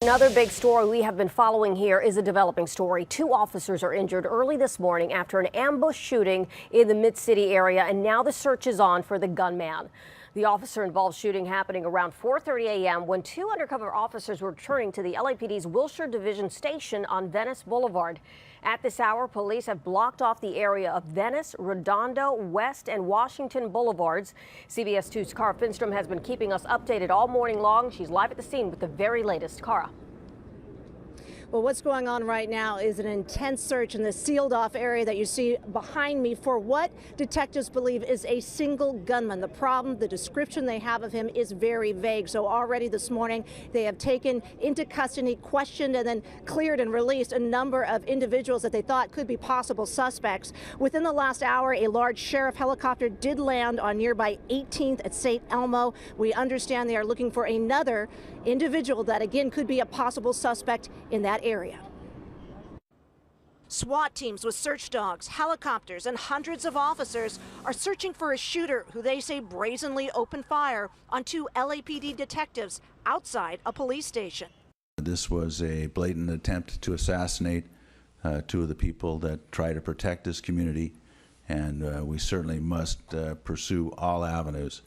Another big story we have been following here is a developing story. 2 officers are injured early this morning after an ambush shooting in the Mid-City area, and now the search is on for the gunman. The officer-involved shooting happening around 4:30 a.m. when 2 undercover officers were returning to the LAPD's Wilshire Division station on Venice Boulevard. At this hour, police have blocked off the area of Venice, Redondo, West, and Washington Boulevards. CBS 2's Cara Finstrom has been keeping us updated all morning long. She's live at the scene with the very latest. Cara. Well, what's going on right now is an intense search in the sealed off area that you see behind me for what detectives believe is a single gunman. The problem, the description they have of him is very vague. So already this morning, they have taken into custody, questioned, and then cleared and released a number of individuals that they thought could be possible suspects. Within the last hour, a large sheriff helicopter did land on nearby 18th at St. Elmo. We understand they are looking for another individual that again could be a possible suspect in that area. SWAT teams with search dogs, helicopters, and hundreds of officers are searching for a shooter who they say brazenly opened fire on 2 LAPD detectives outside a police station. This was a blatant attempt to assassinate 2 of the people that try to protect this community, and we certainly must pursue all avenues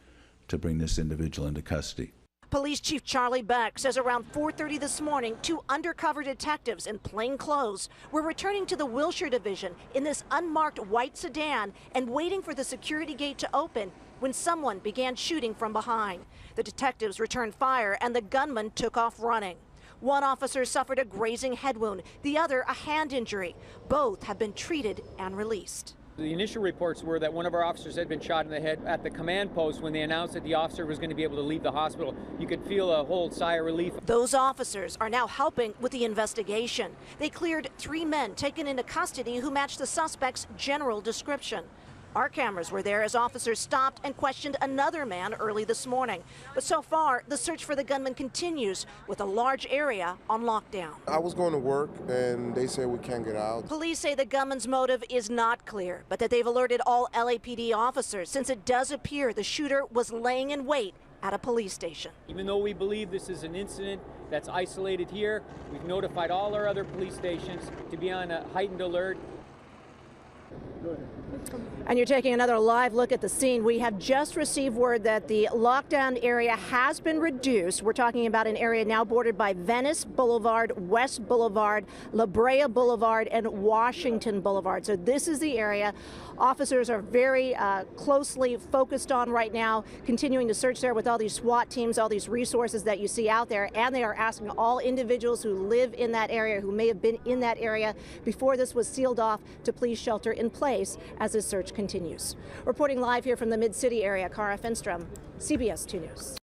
to bring this individual into custody. Police Chief Charlie Beck says around 4:30 this morning, 2 undercover detectives in plain clothes were returning to the Wilshire Division in this unmarked white sedan and waiting for the security gate to open when someone began shooting from behind. The detectives returned fire and the gunman took off running. One officer suffered a grazing head wound, the other a hand injury. Both have been treated and released. The initial reports were that one of our officers had been shot in the head at the command post. When they announced that the officer was going to be able to leave the hospital, you could feel a whole sigh of relief. Those officers are now helping with the investigation. They cleared 3 men taken into custody who matched the suspect's general description. Our cameras were there as officers stopped and questioned another man early this morning. But so far, the search for the gunman continues with a large area on lockdown. I was going to work and they said we can't get out. Police say the gunman's motive is not clear, but that they've alerted all LAPD officers since it does appear the shooter was laying in wait at a police station. Even though we believe this is an incident that's isolated here, we've notified all our other police stations to be on a heightened alert. And you're taking another live look at the scene. We have just received word that the lockdown area has been reduced. We're talking about an area now bordered by Venice Boulevard, West Boulevard, La Brea Boulevard, and Washington Boulevard. So this is the area officers are very closely focused on right now, continuing to search there with all these SWAT teams, all these resources that you see out there. And they are asking all individuals who live in that area, who may have been in that area before this was sealed off, to please shelter in place as this search continues. Reporting live here from the Mid-City area, Cara Finstrom, CBS 2 News.